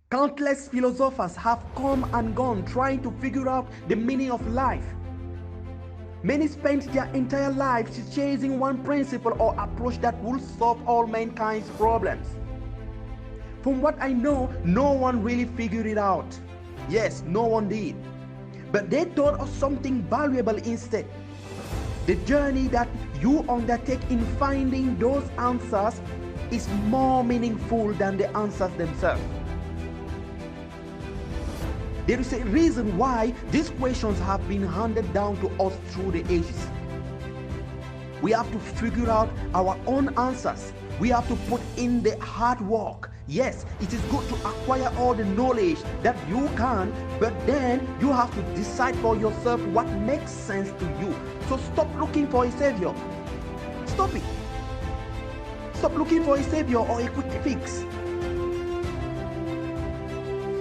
Countless philosophers have come and gone trying to figure out the meaning of life. Many spent their entire lives chasing one principle or approach that will solve all mankind's problems. From what I know, no one really figured it out. Yes, no one did. But they thought of something valuable instead. The journey that you undertake in finding those answers is more meaningful than the answers themselves. There is a reason why these questions have been handed down to us through the ages. We have to figure out our own answers. We have to put in the hard work. Yes, it is good to acquire all the knowledge that you can, but then you have to decide for yourself what makes sense to you. So stop looking for a savior. Stop it. Stop looking for a savior or a quick fix.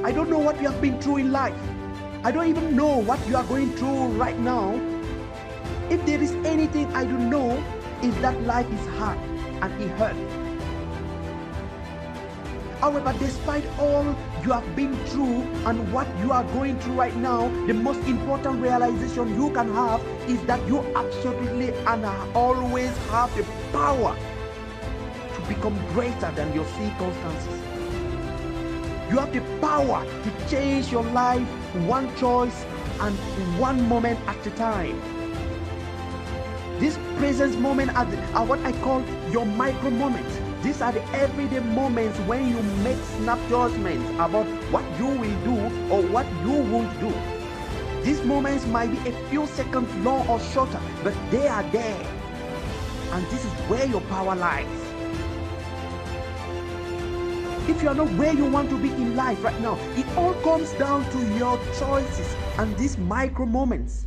I don't know what you have been through in life. I don't even know what you are going through right now. If there is anything I do know, is that life is hard and it hurts. However, despite all you have been through and what you are going through right now, the most important realization you can have is that you absolutely and always have the power to become greater than your circumstances. You have the power to change your life one choice and one moment at a time. These present moments are what I call your micro moments. These are the everyday moments when you make snap judgments about what you will do or what you won't do. These moments might be a few seconds long or shorter, but they are there. And this is where your power lies. If you are not where you want to be in life right now, it all comes down to your choices and these micro moments.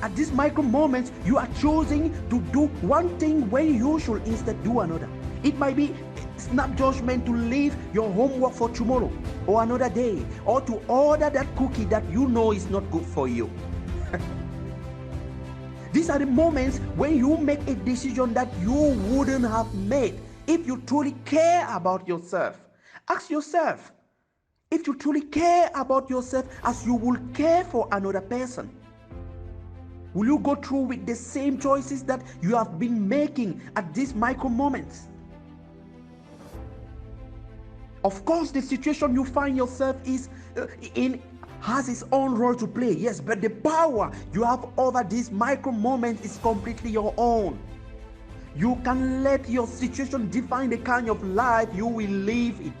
At these micro moments, you are choosing to do one thing when you should instead do another. It might be snap judgment to leave your homework for tomorrow or another day, or to order that cookie that you know is not good for you. These are the moments when you make a decision that you wouldn't have made if you truly care about yourself. Ask yourself if you truly care about yourself as you would care for another person. Will you go through with the same choices that you have been making at these micro moments? Of course, the situation you find yourself in has its own role to play, yes, but the power you have over these micro moments is completely your own. You can let your situation define the kind of life you will live in.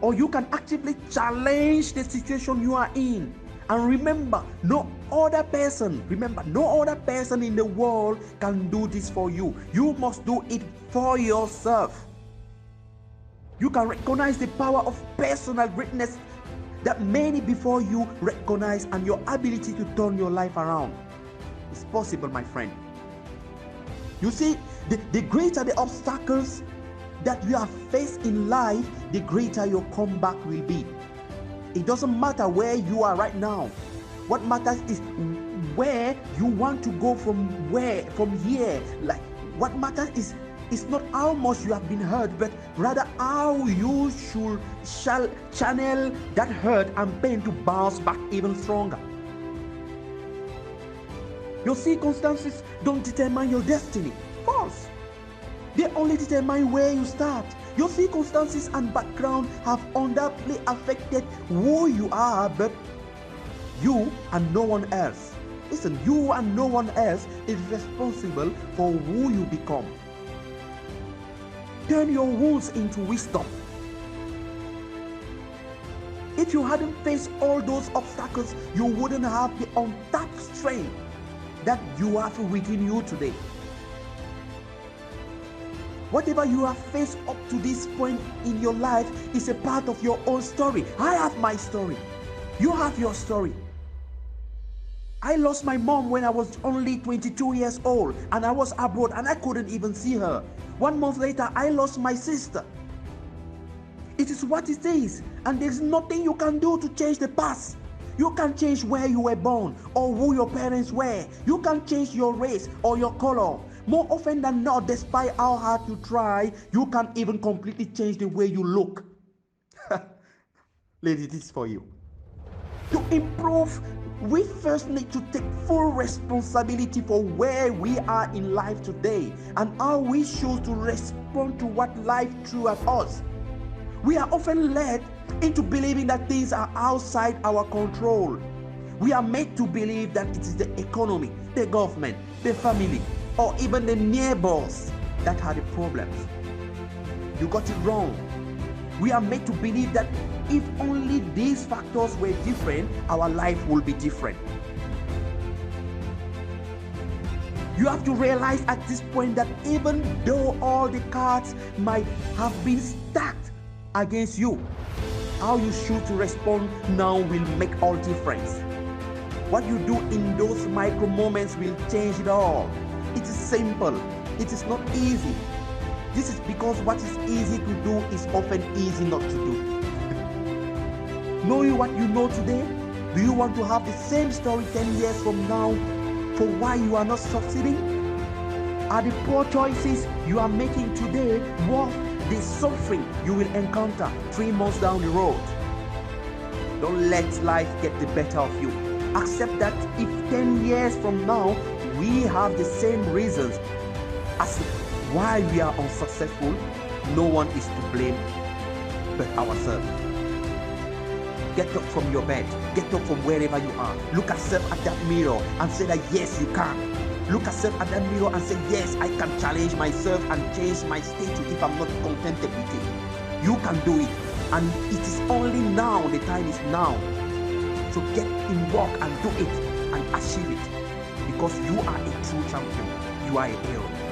Or you can actively challenge the situation you are in. And remember, no other person in the world can do this for you. You must do it for yourself. You can recognize the power of personal greatness that many before you recognize, and your ability to turn your life around. It's possible, my friend. You see, the greater the obstacles that you have faced in life, the greater your comeback will be. It doesn't matter where you are right now. What matters is where you want to go from here. Like, what matters is not how much you have been hurt, but rather how you shall channel that hurt and pain to bounce back even stronger. Your circumstances don't determine your destiny. False. They only determine where you start. Your circumstances and background have undoubtedly affected who you are, but you and no one else. Listen, you and no one else is responsible for who you become. Turn your wounds into wisdom. If you hadn't faced all those obstacles, you wouldn't have the untapped strength that you have within you today. Whatever you have faced up to this point in your life is a part of your own story. I have my story. You have your story. I lost my mom when I was only 22 years old, and I was abroad and I couldn't even see her. 1 month later, I lost my sister. It is what it is, and there's nothing you can do to change the past. You can't change where you were born or who your parents were. You can't change your race or your color. More often than not, despite how hard you try, you can't even completely change the way you look. Ladies, this is for you. To improve, we first need to take full responsibility for where we are in life today and how we choose to respond to what life threw at us. We are often led into believing that things are outside our control. We are made to believe that it is the economy, the government, the family, or even the neighbors that are the problems. You got it wrong. We are made to believe that if only these factors were different, our life will be different. You have to realize at this point that even though all the cards might have been stacked against you, how you choose to respond now will make all difference. What you do in those micro moments will change it all. It is simple. It is not easy. This is because what is easy to do is often easy not to do. Knowing what you know today, do you want to have the same story 10 years from now for why you are not succeeding? Are the poor choices you are making today worth the suffering you will encounter 3 months down the road? Don't let life get the better of you. Accept that if 10 years from now we have the same reasons as why we are unsuccessful, no one is to blame but ourselves. Get up from your bed. Get up from wherever you are. Look at yourself at that mirror and say that yes, you can. Look at yourself at that mirror and say yes, I can challenge myself and change my status if I'm not contented with it. You can do it. And it is only now, the time is now. So get in work and do it and achieve it. Because you are a true champion. You are a hero.